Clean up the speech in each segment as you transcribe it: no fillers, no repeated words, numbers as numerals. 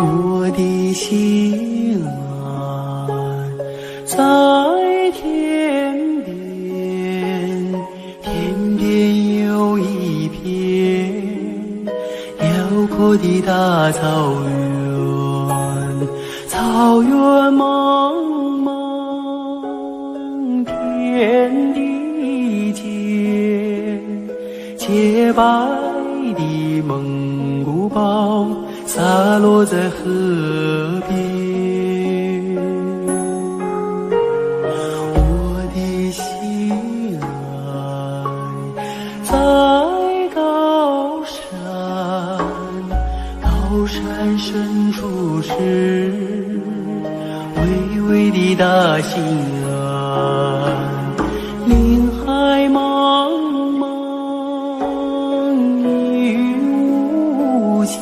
我的心啊，在天边，天边有一片辽阔的大草原，草原茫茫，天地间，洁白的蒙古包洒落在河边。我的心爱在高山，高山深处是巍巍的大兴安，林海茫茫一无间，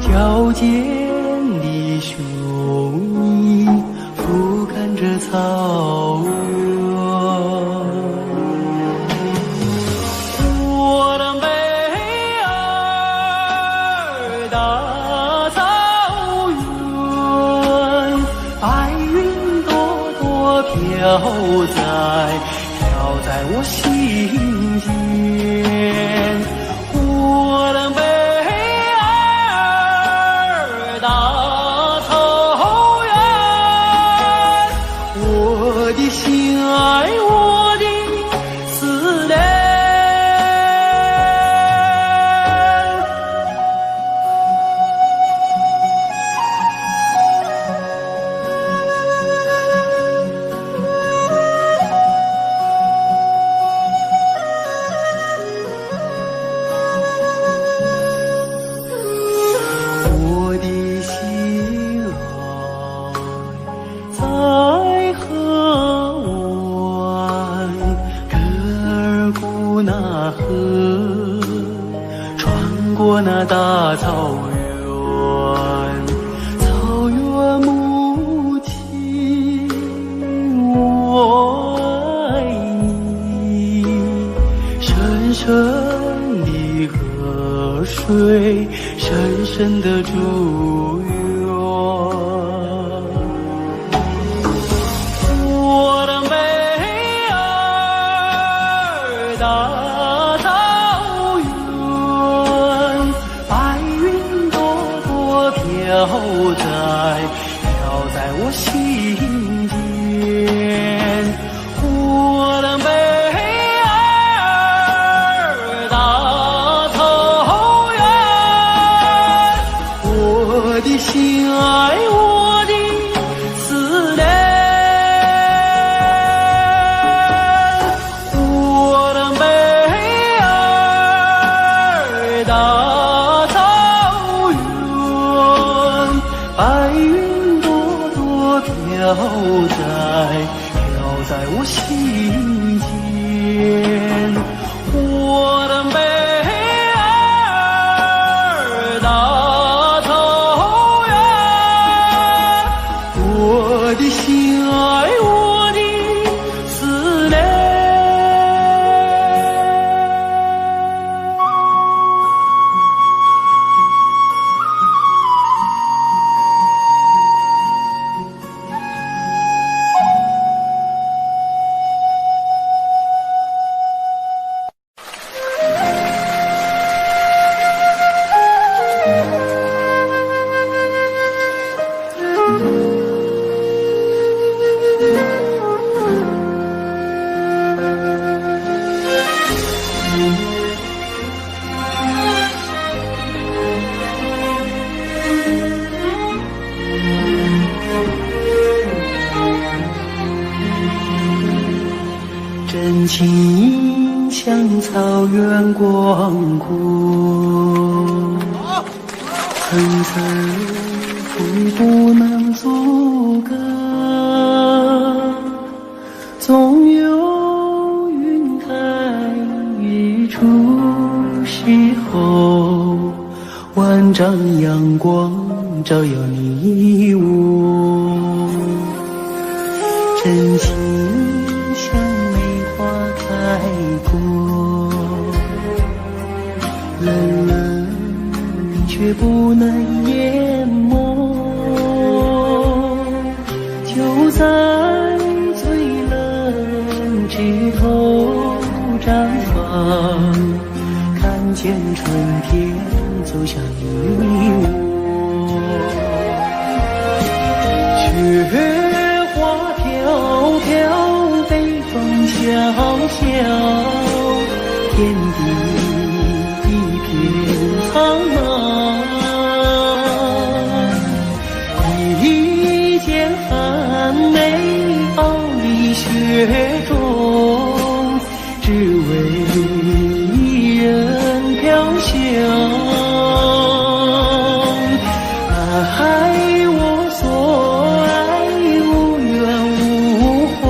矫健的雄鹰俯瞰着草原。我的美儿大草原，白云朵朵飘在我心间。我的美儿大草原，我的心爱，我的思念。我的心爱在河湾，格尔古纳河，穿过那大草原，草原母亲，我爱你，深深的河水，深深的祝愿。我的美儿大草原，白云朵朵飘在我心间。我的美儿大草原，我的心爱，我的思念。我的美儿大草原，白云朵朵飘在我心间。我的美儿大草原，我的心爱，我的思念。真情像草原广阔，层层瀑布能阻隔，总有云开一处时候，万丈阳光照耀你我。真情像梅花开过，冷冷却不能淹没。就在最冷枝头绽放，看见春天走向你我。雪花飘飘，北风萧萧，天地一片苍茫。一剪寒梅傲立雪中，只为一人飘香。爱我所爱，无怨无悔，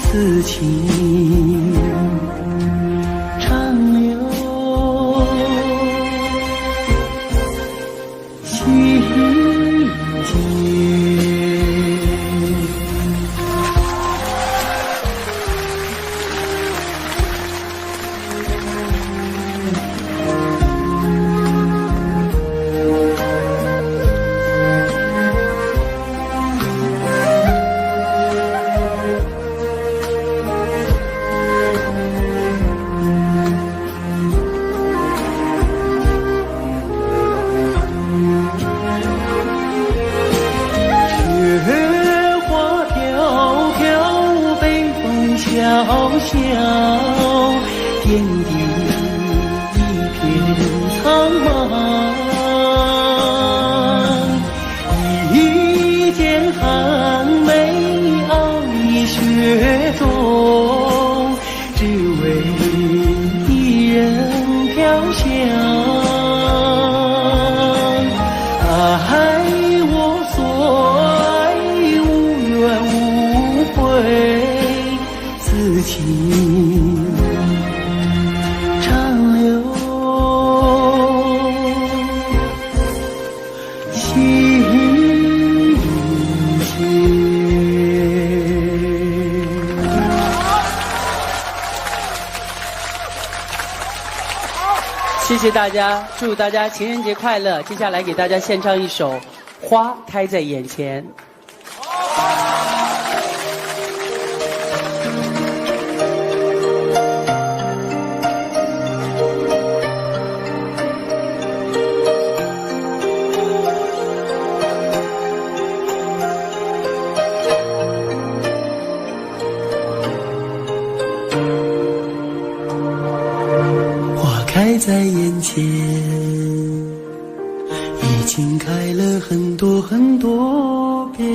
此情长留心间。小小天地一片苍茫，一剪寒梅傲立雪中，只为一人飘香。爱我所爱，无怨无悔，此情长留心间。谢谢大家，祝大家情人节快乐。接下来给大家献唱一首《花开在眼前》。开在眼前，已经开了很多很多遍。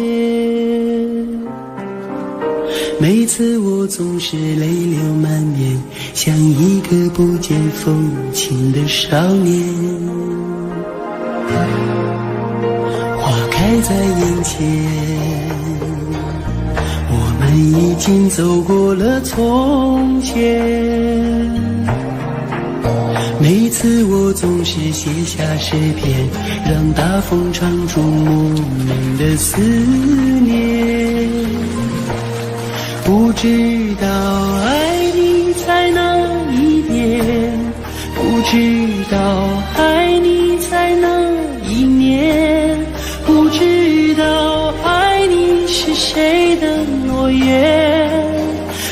每次我总是泪流满面，像一个不见风情的少年。花开在眼前，我们已经走过了从前。每次我总是写下诗篇，让大风唱出莫名的思念。不知道爱你在哪一边，不知道爱你在哪一年，不知道爱你是谁的诺言，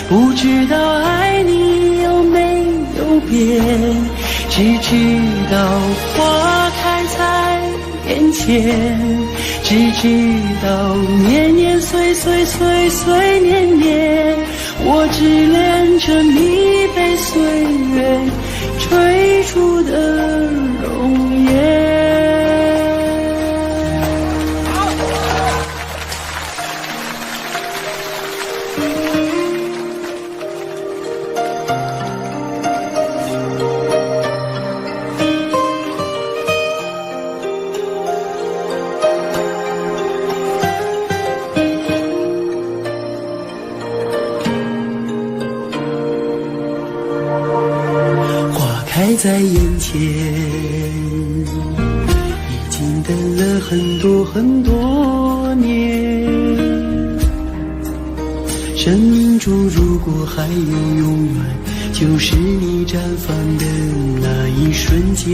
不知道爱你有没有变，只知道花开在眼前，只知道年年岁岁岁岁年年，我只恋着你被岁月追逐的容颜。开在眼前，已经等了很多很多年。生命中如果还有永远，就是你绽放的那一瞬间。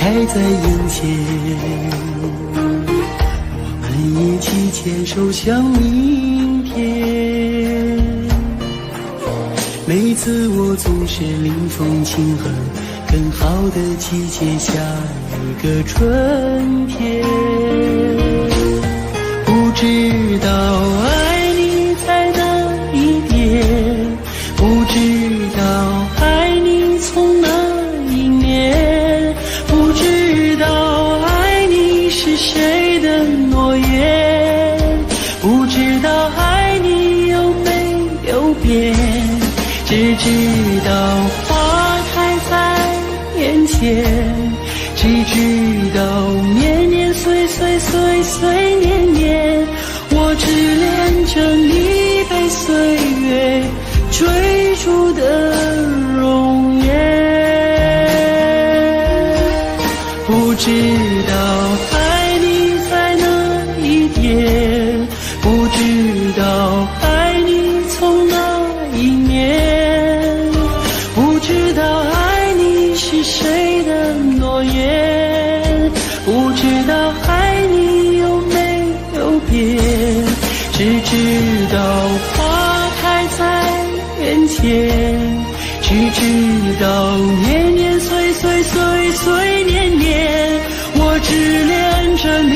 开在眼前，我们一起牵手向明天。每次我总是临风轻和，更好的季节下一个春天。不知道爱你在哪一边，不知道爱你从哪一面，不知道爱你是谁的诺言，不知道爱你有没有变，只知道花开在眼前，只知道年年岁岁岁岁年年，我只恋着你被岁月追逐的容颜。不知道爱你在哪一边，不知道爱你从哪一面，不知道爱你是谁的诺言，不知道爱你有没有变，只知道花开在眼前，只知道年年岁岁岁岁年年，我只恋着你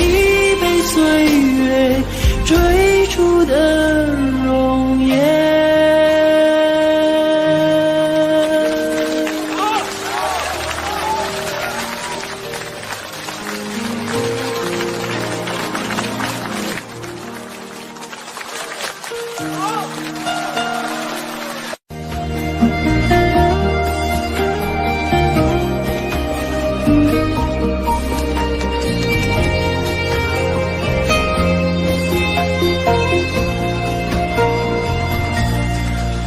被岁月追逐的容颜。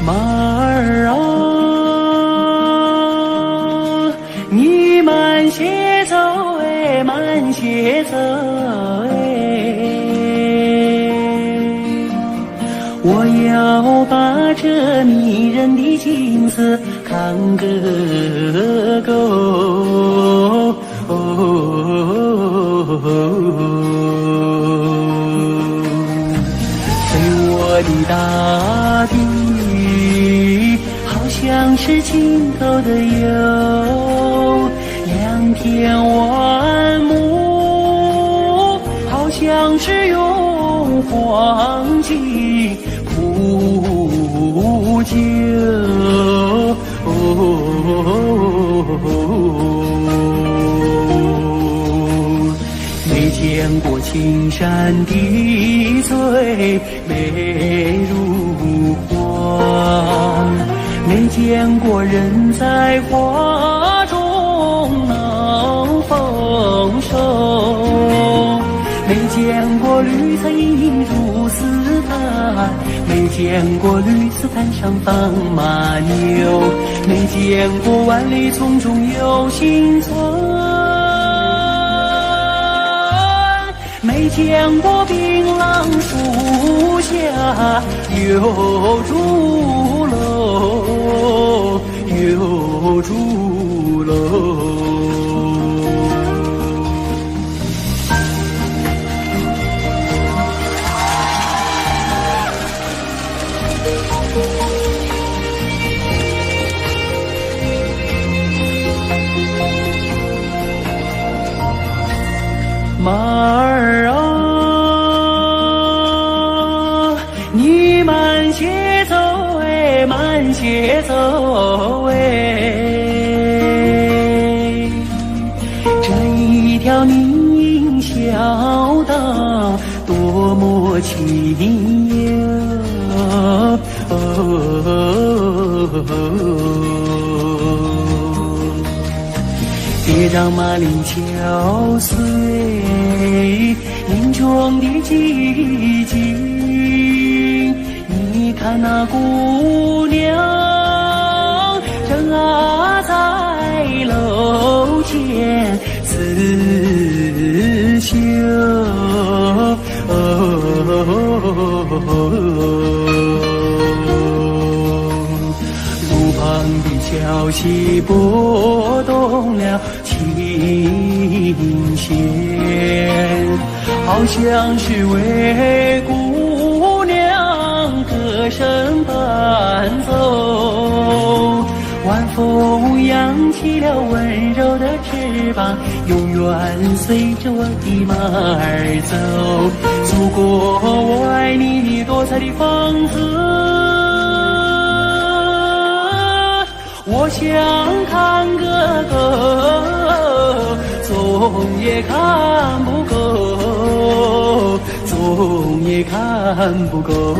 马儿啊，你慢些走哎，慢些走哎，我要把这迷人的景色看个够。对我的大地好像是尽头的有，两片万亩好像是用黄金铺就。没见过青山的最美如画，没见过人在花中能丰收，没见过绿色映入丝毯，没见过绿丝毯上放马牛，没见过万里丛中有行村，没见过槟榔树下有竹楼，有竹楼。马儿啊，你慢些走哎，慢些走哎，这一条泥泞小道多么清幽。别让马铃敲碎林中的寂静，你看那姑娘正在楼前刺绣，如方的消息拨动了琴弦，好像是为姑娘歌声伴奏。晚风扬起了温柔的翅膀，永远随着我的马儿走。祖国，我爱你，你多彩的风姿，我想看个够，总也看不够，总也看不够。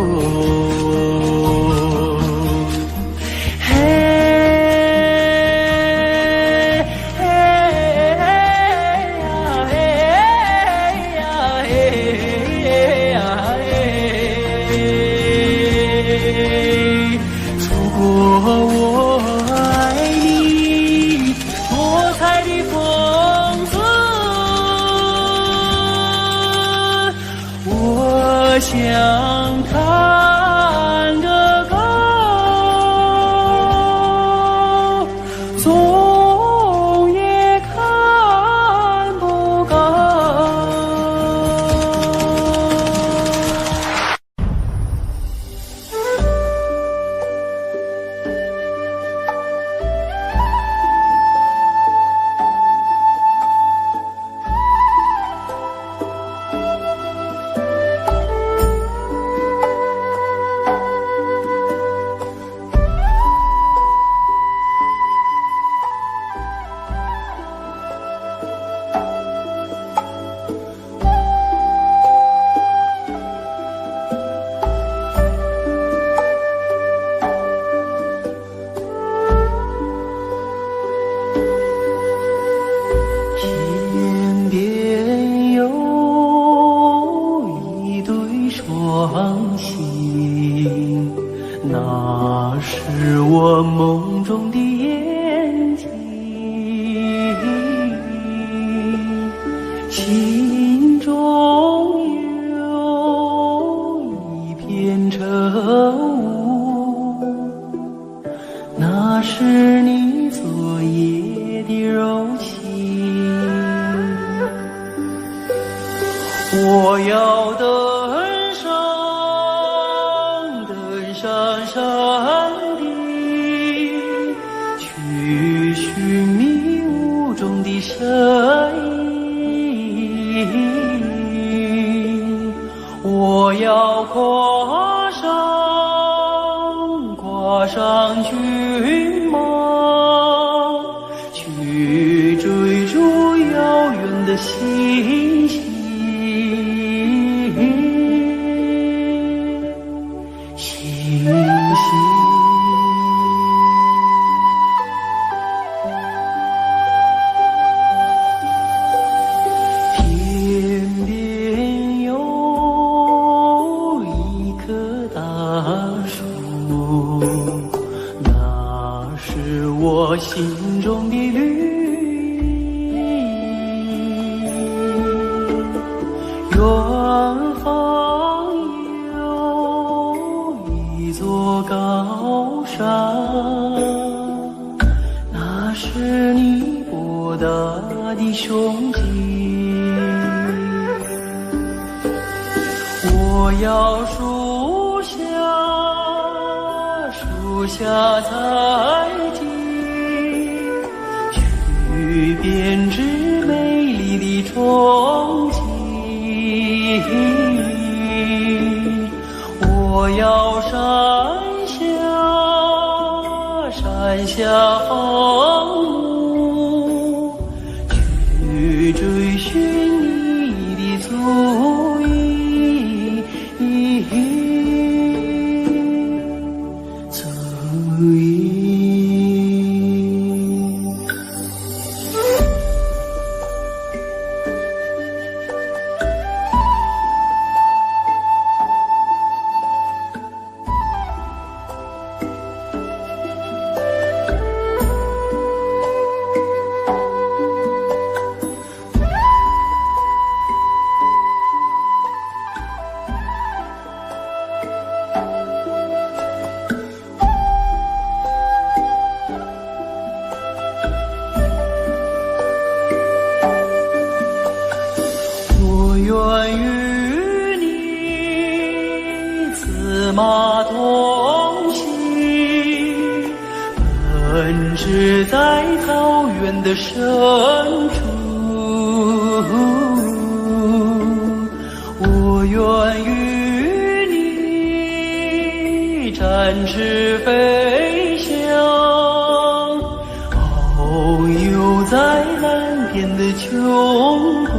想看个够，总也看不够。天边有一对双星，那是我梦中的眼睛，心中有一片愁雾，那是你昨夜的柔情。我要登上山顶，去寻迷雾中的身影。我要跨上骏马，去追逐遥远的星星。天边有一棵大树，那是我心中的绿荫。远方有一座高山，那是你博大的胸襟。我要树下采集，去编织美丽的憧憬。我要山下放牧，去追寻你的足印。足印。问只在草原的深处，我愿与你展翅飞翔，遨游在蓝天的穹谷。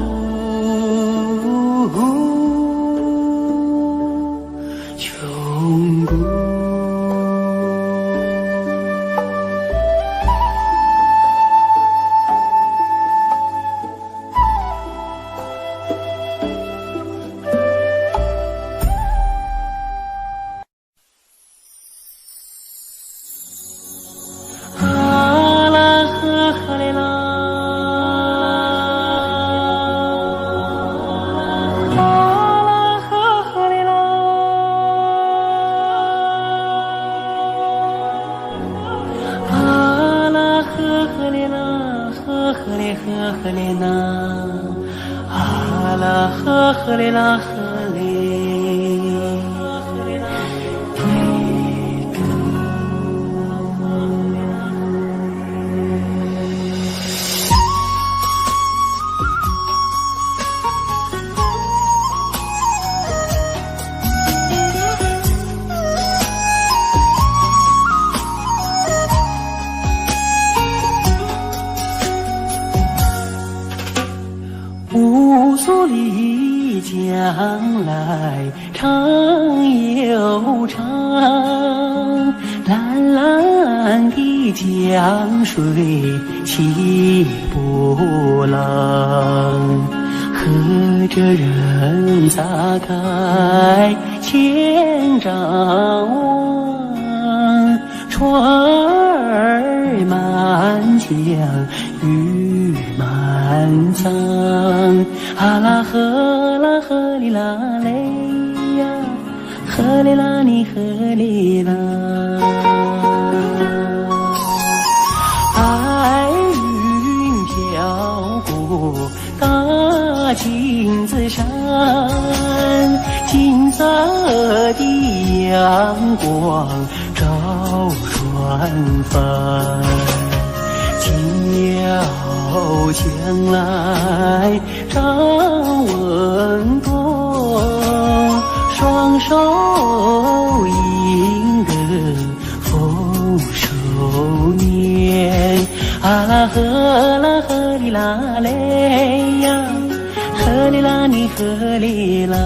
呵嘞呐，啊啦呵嘞啦呵嘞。乌苏里江来长又长，蓝蓝的江水起波浪，和着人撒开千丈网，船儿满江鱼满仓，啊啦呵哩啦嘞呀，呵哩啦你呵哩啦。白云飘过大金子山，金色的阳光照船帆，摇将来张文多，双手迎个丰收年，啊啦呵哩啦嘞呀，呵哩啦你呵哩啦。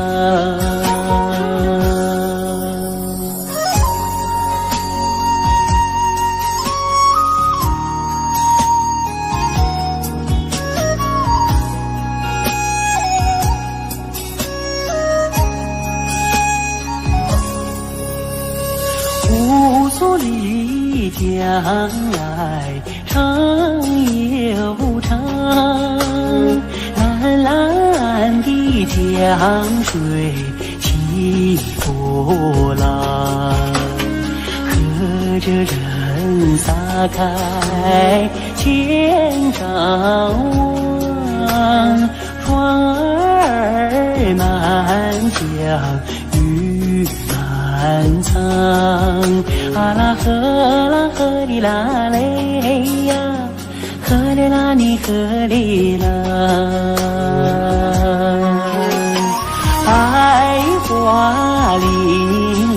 乌苏里江来长又长，蓝蓝的江水起波浪，和着人撒开千丈网，船儿满江鱼满仓，啊啦呵哩啦嘞呀，呵哩啦你呵哩啦。百花林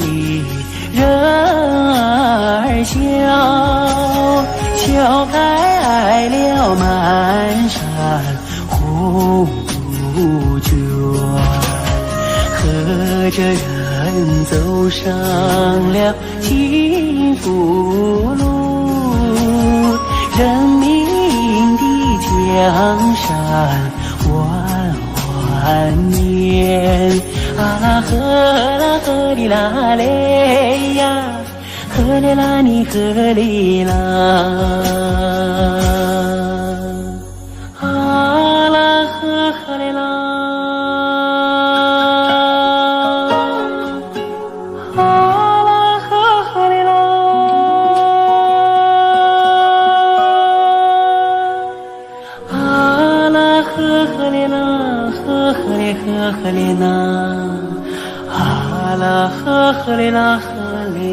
里人儿笑，笑开了满山红杜鹃，和着人走上了幸福路，人民的江山万万年，啊啦呵哩啦嘞呀，呵哩啦你呵哩啦，啊啦呵哩啦。呵哩呐，啊啦呵哩啦呵哩。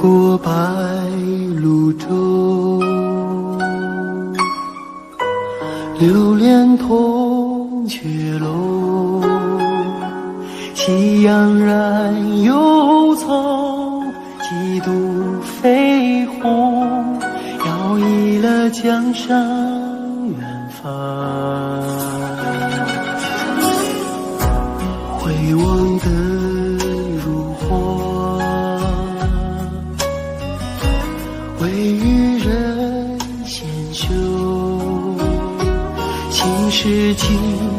过白鹭洲，流连铜雀楼。夕阳染幽草，几度飞鸿，摇曳了江山远方。回望的如花，微雨人闲袖，心事尽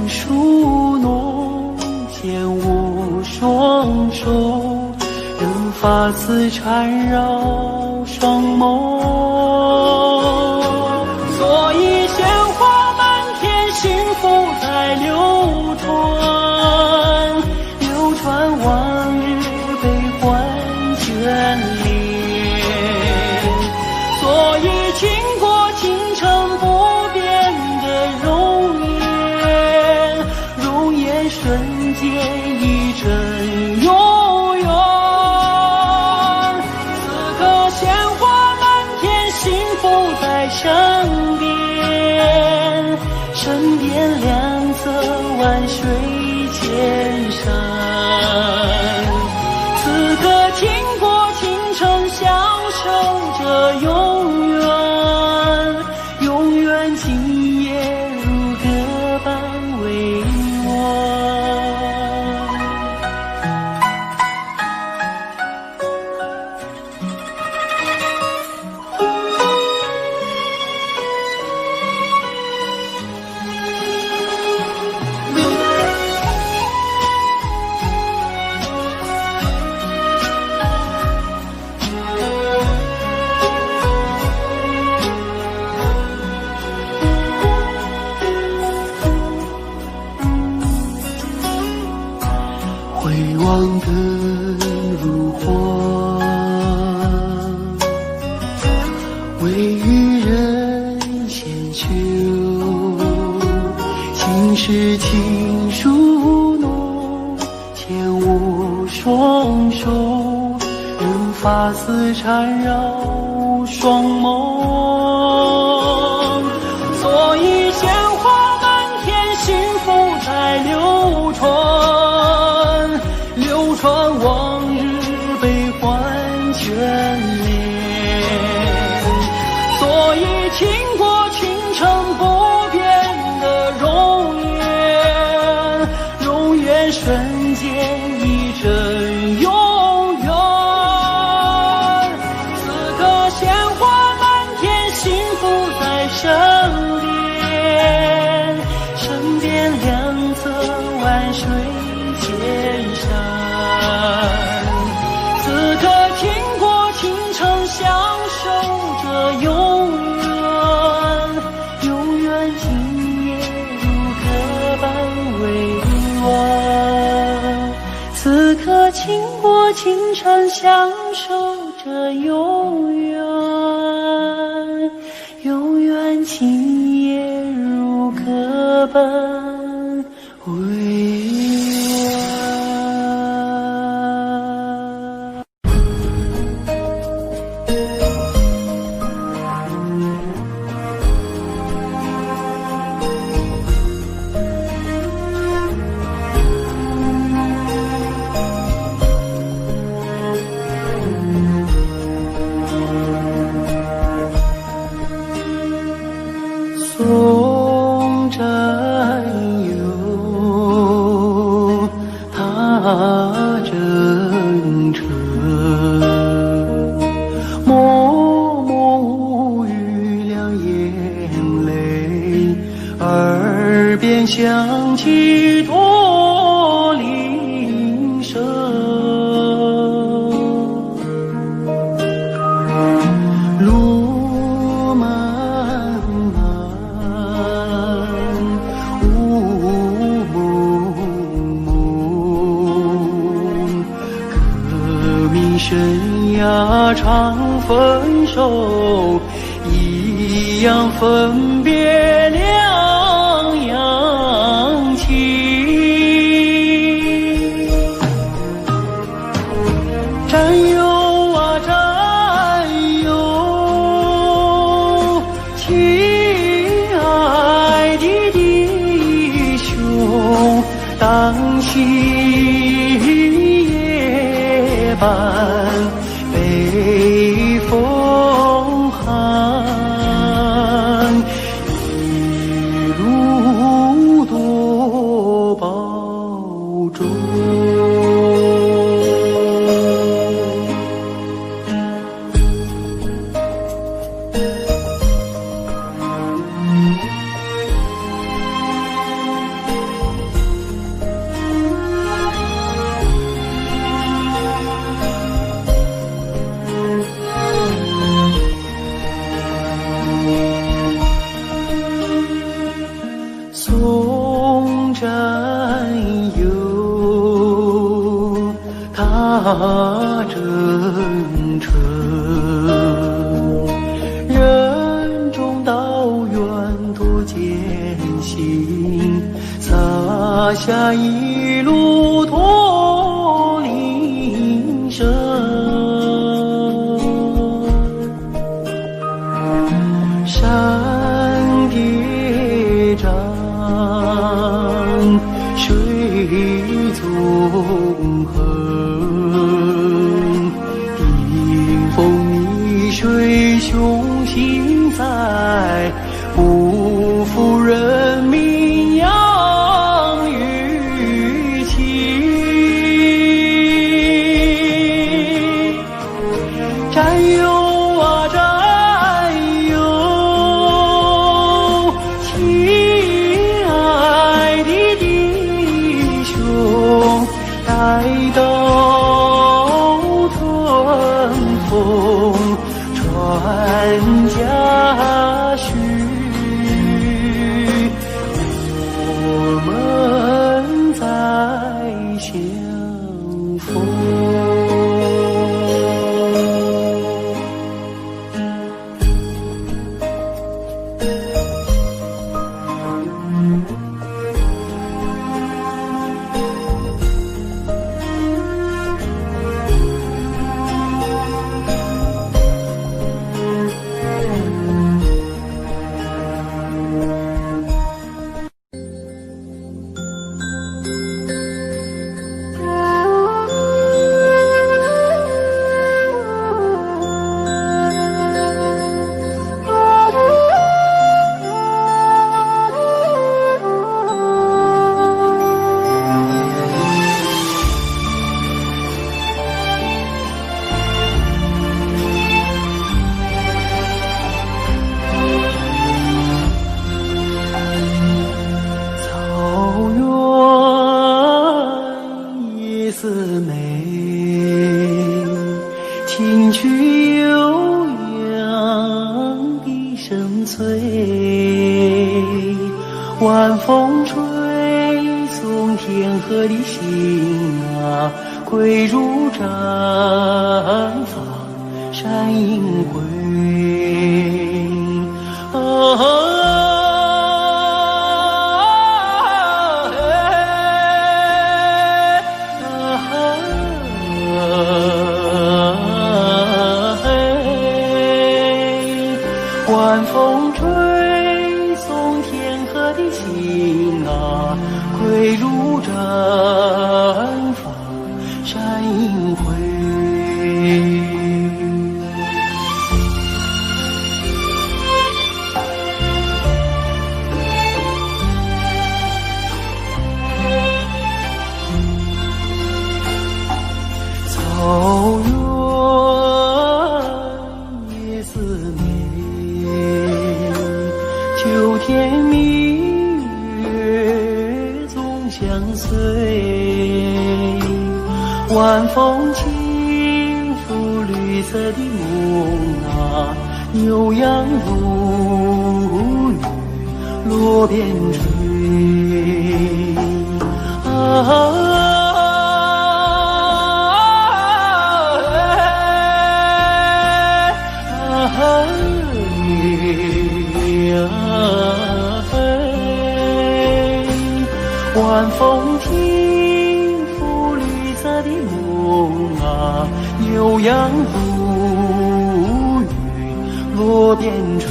数浓，剑舞双手，任发丝缠绕双眸。所以鲜花满天，幸福在流传，流传往日悲欢眷恋。所以倾国倾城不变的容颜，容颜瞬间一阵永远。此刻鲜花满天，幸福在身边，身边两侧万水千山。此刻倾国倾城，享受着永远，永远今夜如歌般委婉。回望的如花，微雨人闲袖，心事尽数浓，剑舞双手，任发丝缠绕双眸。所以鲜花满天，幸福在流传，流传往日悲欢眷恋。所以倾国倾城不变的容颜，容颜瞬间一阵永远。此刻鲜花满天，幸福在身边，身边两侧万水千山。此刻倾国倾城，享受着永远，永远今夜如歌般委婉。此刻倾国倾城，享受着永远，永远今夜如歌般委婉。松占有踏征程，默默无语两眼泪，耳边响起驼铃声。路漫漫，雾蒙蒙，革命生涯常分手，一样分别两样情。战友啊战伴，北风寒，一路多保重。松山有他真诚，人中道远多艰辛，洒下一路驼铃声。山叠嶂，水纵横，顶风逆水雄心在，不负人民养育情。战友啊战友，亲爱的弟兄，待到春风传家序，我们再相逢。四美，听取悠扬的声碎，晚风吹送天河的心啊，归入毡房山阴归啊。晚风吹送天河的心啊，归入毡房山阴回。草原夜思美，秋天明月总相随，晚风轻拂绿色的梦啊，牛羊如雨落边吹啊。晚风轻拂绿色的梦啊，牛羊如雨落边吹。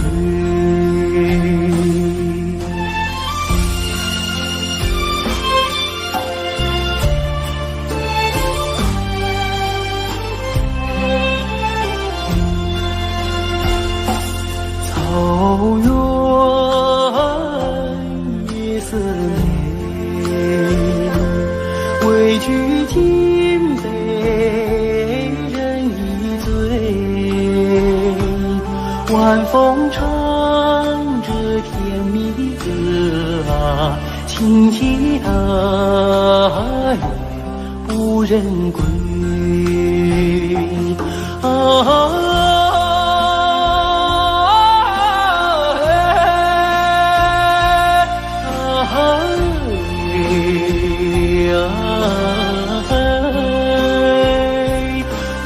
思念，为举金杯人一醉，晚风唱着甜蜜的歌啊，轻骑踏月不忍归啊。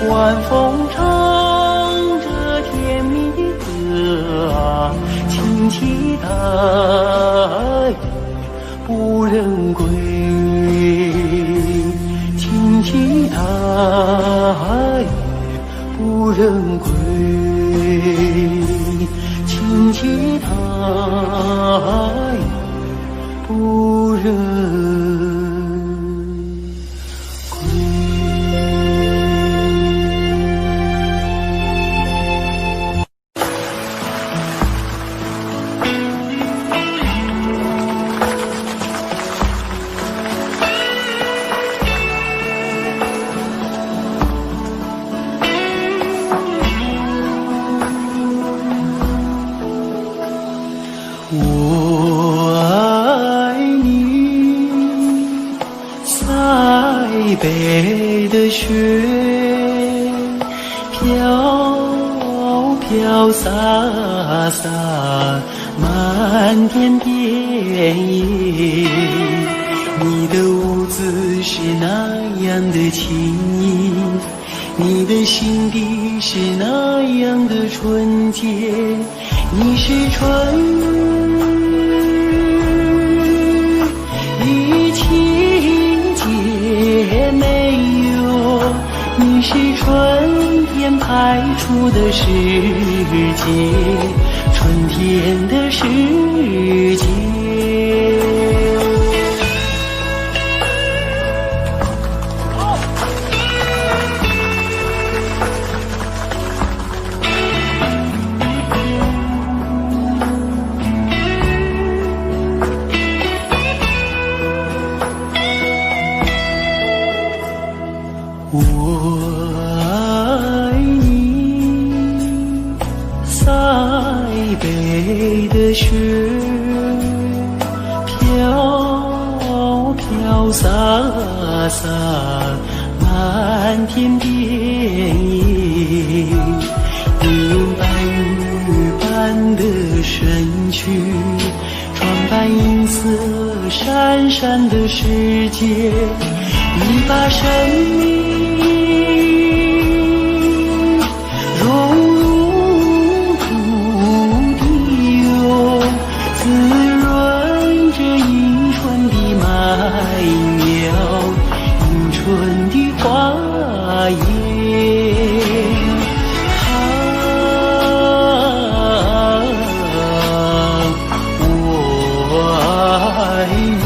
晚风唱着甜蜜的歌啊，轻骑踏月不忍归，轻骑踏月不忍归，轻骑踏月不忍。我爱你，塞北的雪飘飘洒洒，漫天遍野。你的舞姿是那样的轻盈，你的心底是那样的纯洁，你是春雨情节没有，你是春天派出的世界，春天的世界。我爱你，塞北的雪飘飘洒洒，漫天遍野。你用白玉般的身躯，装扮银色闪闪的世界，你把生命融入土地哟，滋润着迎春的麦苗，迎春的花叶。我爱你。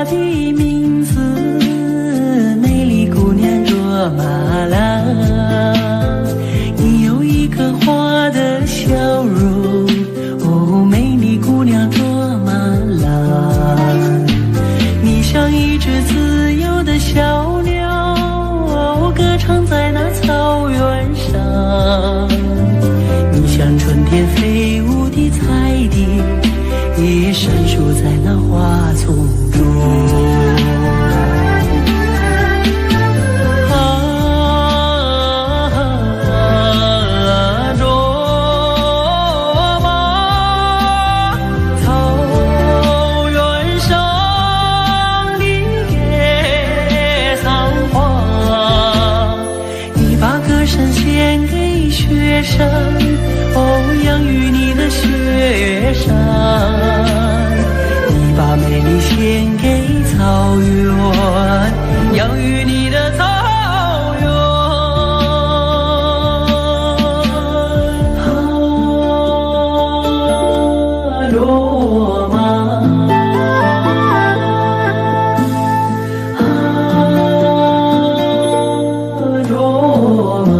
花的名字，美丽姑娘卓玛拉。你有一颗花的笑容，哦，美丽姑娘卓玛拉。你像一只自由的小鸟，歌唱在那草原上。你像春天飞舞的彩蝶，也闪烁在那花丛中。哦，养育你的雪山，你把美丽献给草原，养育你的草原。啊，罗马，啊，罗马。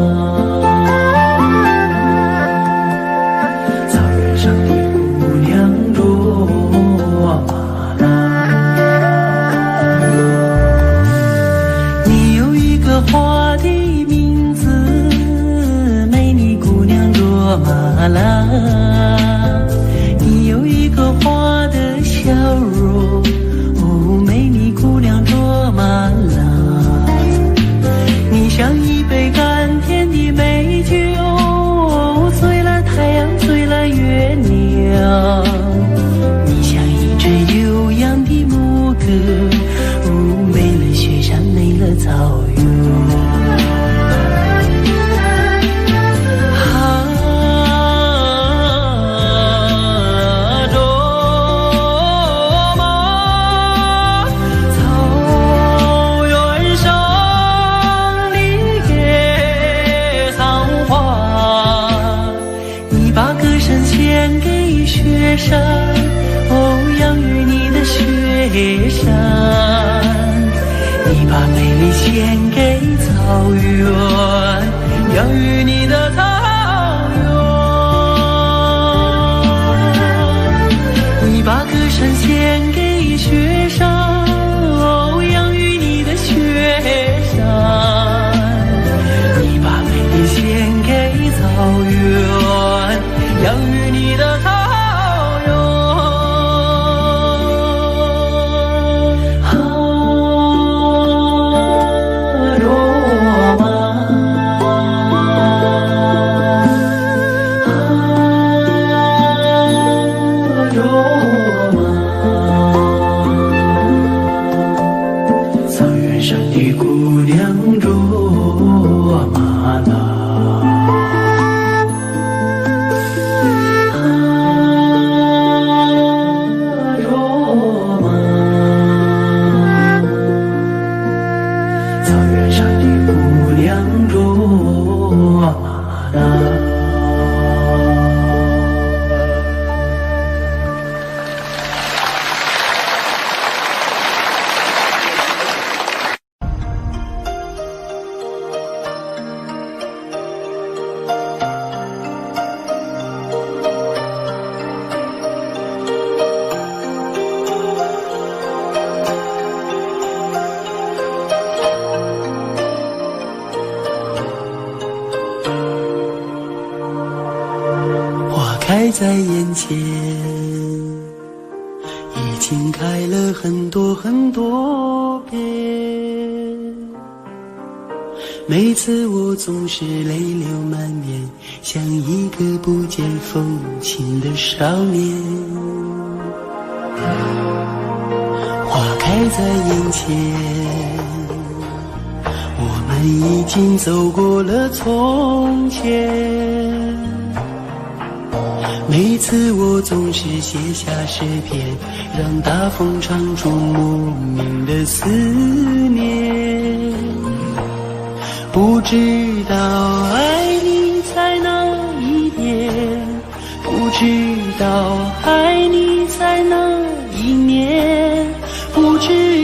花的名字，美丽姑娘卓玛拉。你有一个花的笑容，哦，美丽姑娘卓玛拉。你像一杯甘甜的美酒，醉了太阳，醉了月亮。你像一支悠扬的牧歌，哦，美了雪山，美了草原。献给雪山，哦，养育你的雪山。你把美丽献给草原，养育你的草原。你把歌声献给雪山，哦，养育你的雪山。你把美丽献给草原，养育你的草原。啊，罗马，啊，罗马。草原上的姑娘卓玛拉。开在眼前，已经开了很多很多遍。每次我总是泪流满面，像一个不见风情的少年。花开在眼前，我们已经走过了从前。每次我总是写下诗篇，让大风唱出莫名的思念。不知道爱你在哪一边，不知道爱你在哪一年，不知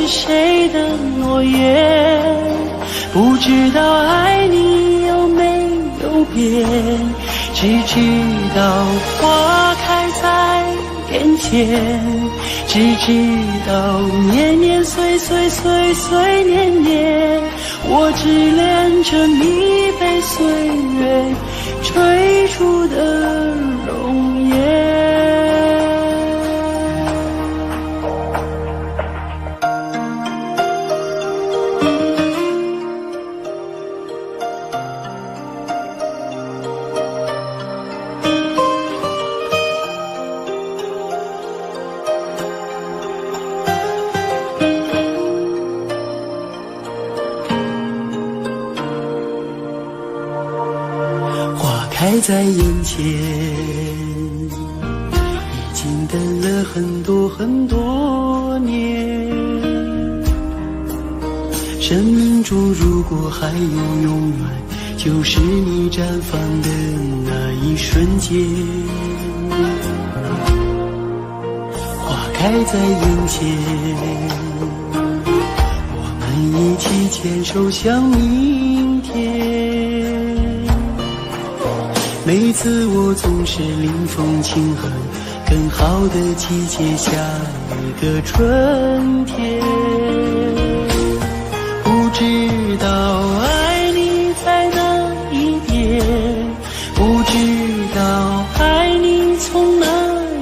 是谁的诺言？不知道爱你有没有变，只知道花开在眼前，只知道年年岁岁岁岁年年，我只恋着你被岁月追逐的容颜。开在眼前，已经等了很多很多年。生命中如果还有永远，就是你绽放的那一瞬间。花开在眼前，我们一起牵手向明天。每次我总是临风轻哼，更好的季节下一个春天。不知道爱你在哪一边，不知道爱你从哪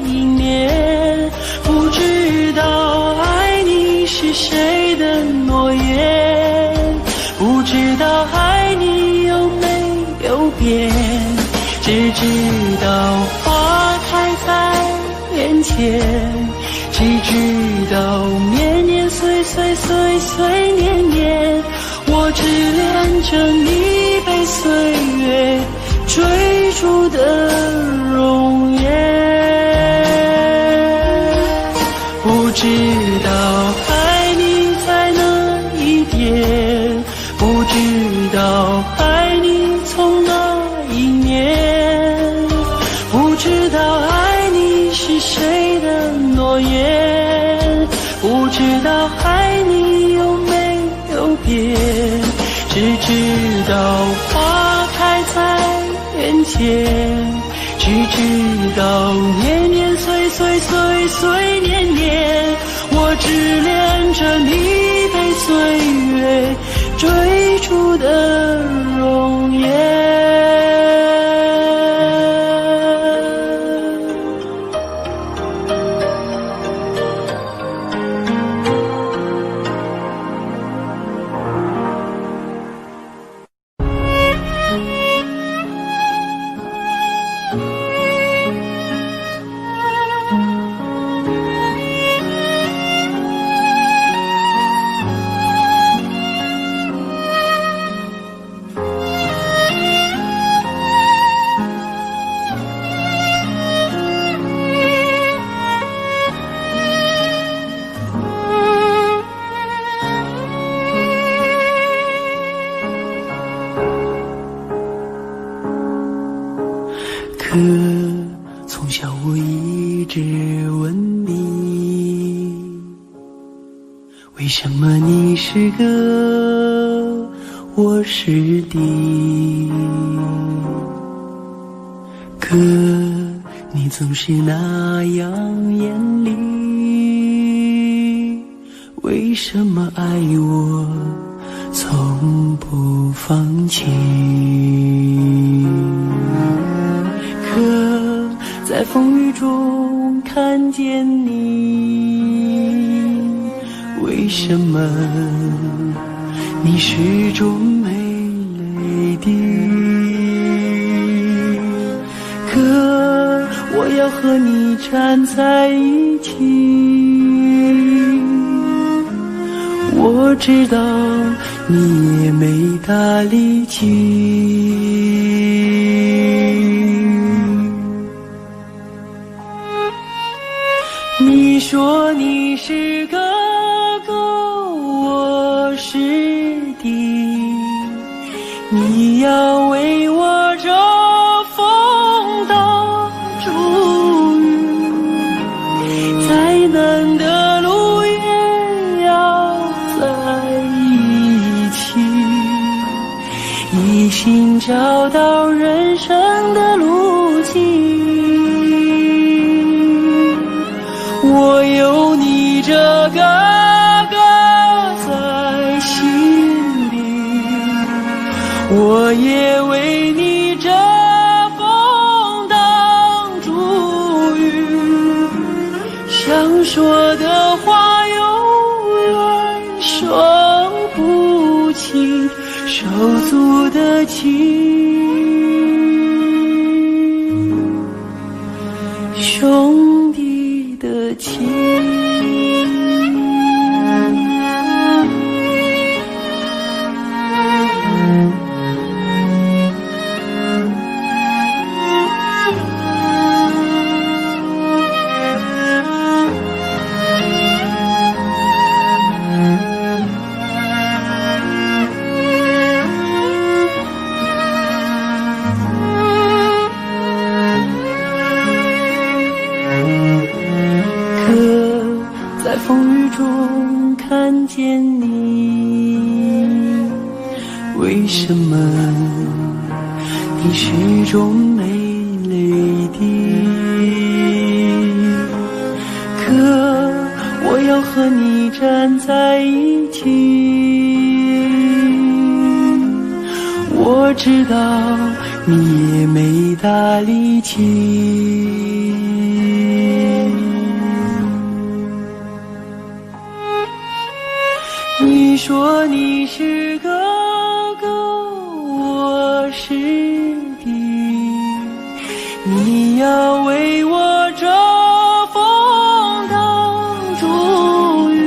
一年，不知道爱你是谁的诺言，不知道爱你有没有变，只知道花开在眼前，只知道年年岁岁岁岁年年，我只恋着你被岁月追逐的容颜。不知道爱你在哪一边，不知道爱你从哪一年，不知道爱你是谁的诺言，不知道爱你有没有变，只知道花开在眼前，只知道年年岁岁岁岁年年，我只恋着你被岁月追逐的容颜。可从小我一直问你，为什么你是个，我是敌？可你总是那样严厉，为什么爱我从不放弃？可在风雨中看见你，为什么你始终没泪滴？可我要和你站在一起，我知道你也没大力气。你说你是哥哥，我是弟，你要为我遮风挡雨，再难的路也要心找到人生的路径。我有你这个歌在心里，我也为你这风当祝语。想说的话永远说不清，手足的情，兄弟的情。在风雨中看见你，为什么你始终没泪滴？可我要和你站在一起，我知道你也没大力气。你说你是哥哥，我是弟，你要为我遮风挡烛雨，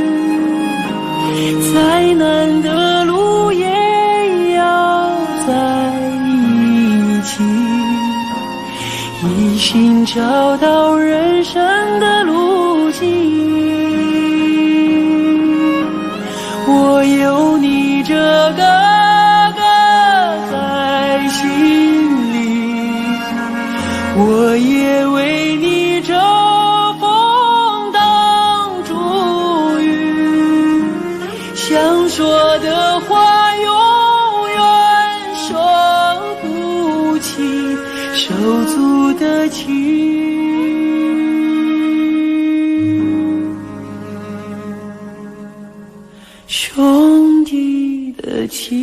再难的路也要在一起，一心找到人生的路径。我有你这个歌在心里，我也为你遮风挡烛雨。想说的话永远说不清，手足的情。兄弟的情。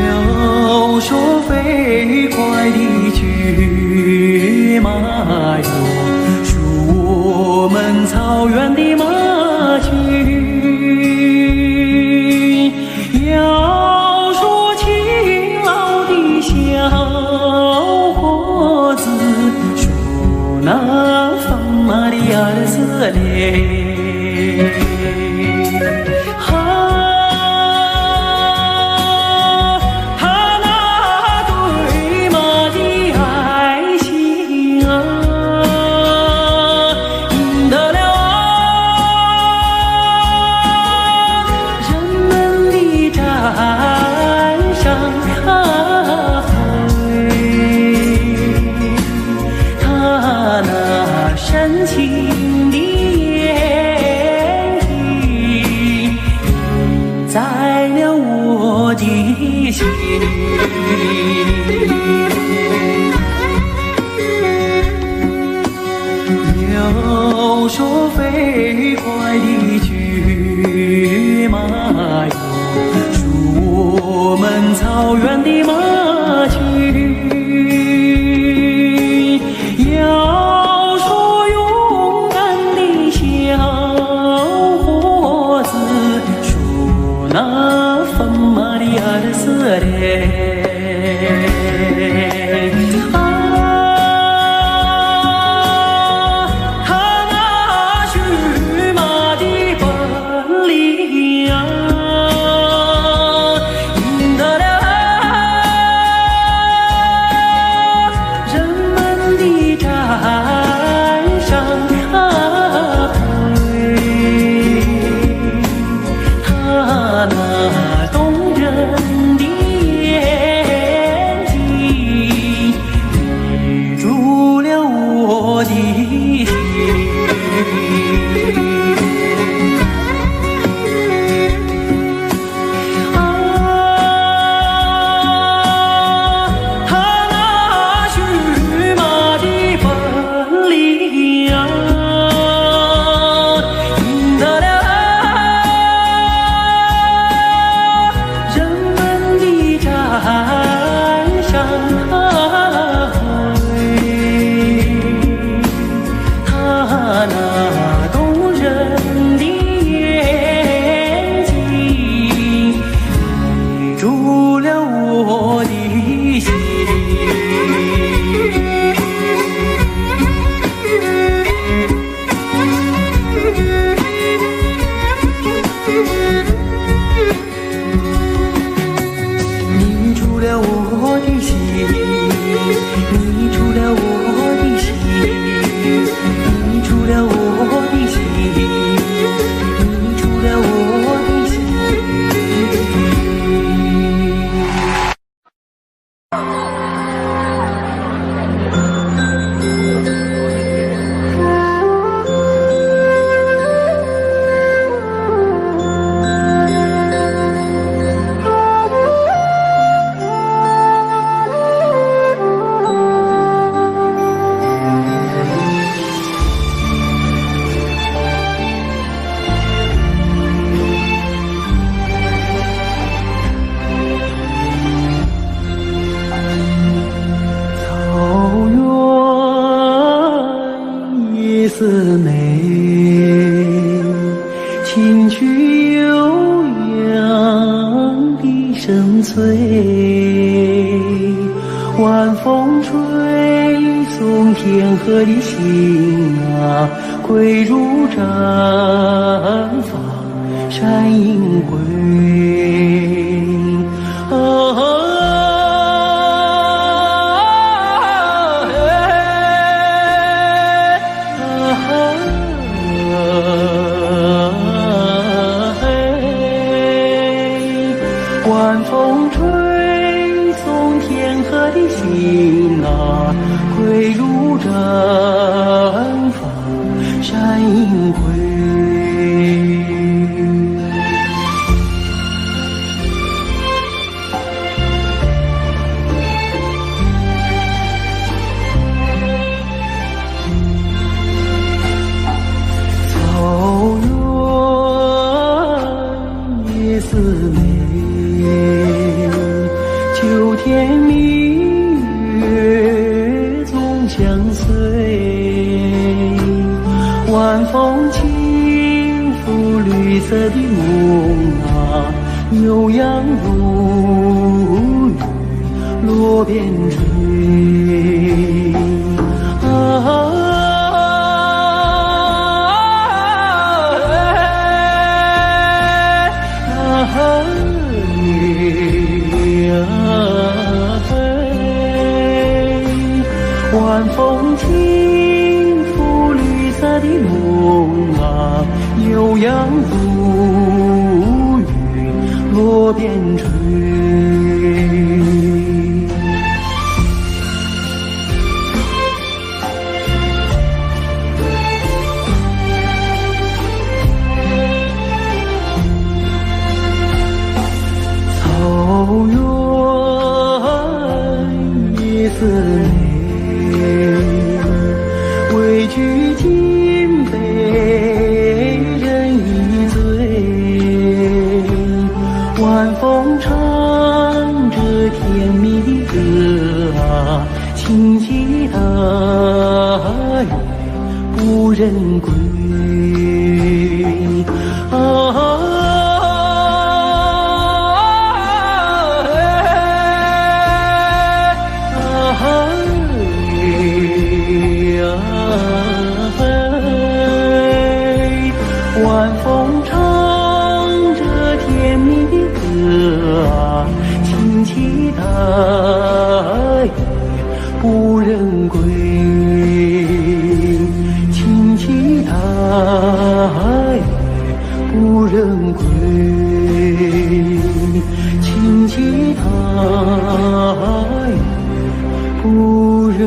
要说飞快的骏马哟，属我们草原的马群；要说勤劳的小伙子，说那放马的儿子嘞。深情的眼睛印在了我的心。要说飞快的骏马哟，属我们草原的马群。要说勇敢的小伙子，说那放马的儿子嘞。山上啊，住了我的心。你住了我的心，你住了我的心，你住了我的心，你住了我的心。色美，清曲悠扬的声催，晚风吹送天河的星啊，归如绽放山映辉。晚风吹送天河的星啊，归如绽放山映辉。草原夜色美，秋天明月总相随，晚风轻拂绿色的梦啊，悠扬如雨落边吹。晚风轻拂绿色的梦啊，悠扬如雨落边吹。草原夜色美，畏惧今被人一醉，晚风唱着甜蜜的歌啊，轻骑大雁不忍归。晚风唱着甜蜜的歌啊，轻骑大雁不忍归，轻骑大雁不忍归，轻骑大雁不忍。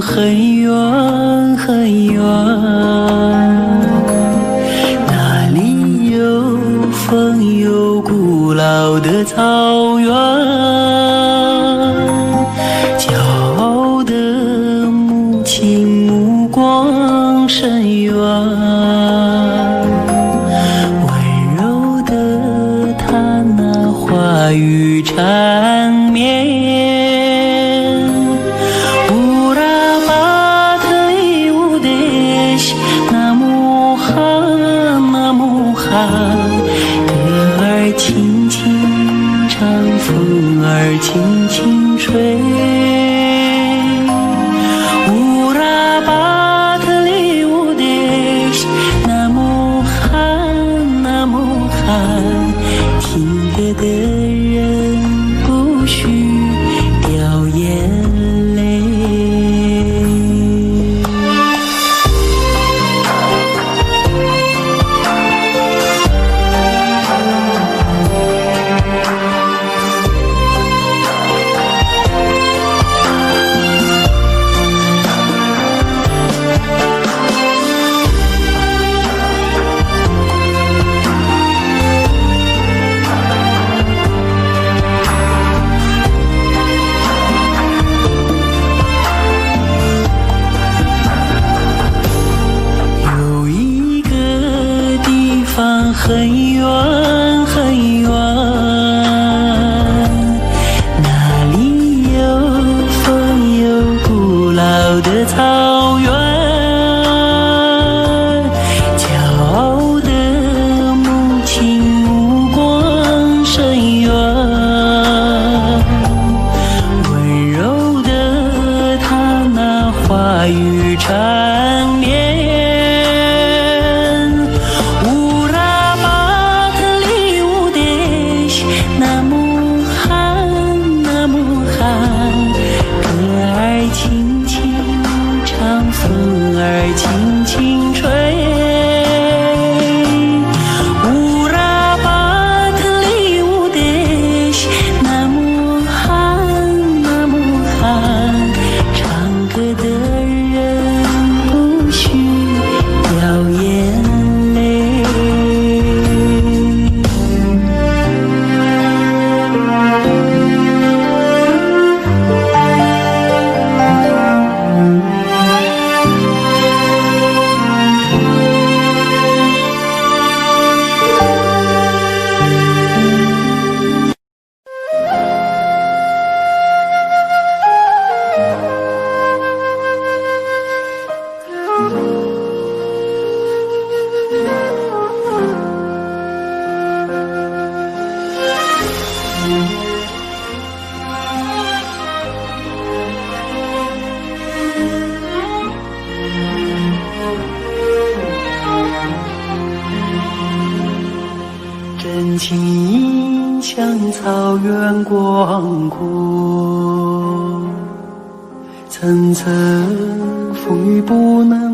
很远很远，那里有风有古老的草原，骄傲的母亲目光深远。歌儿轻轻唱，风儿轻轻吹。乌拉巴特里乌德什，那么寒，那么寒，听歌的人不许掉眼泪。很远很远，那里有风有古老的草原，骄傲的母亲目光深远，温柔的她那话语缠绵。轻轻唱，风儿轻轻吹。乌拉巴特里乌德什，那么寒，那么寒，唱歌的人不许掉眼泪。真情映像草原广阔，层层风雨不能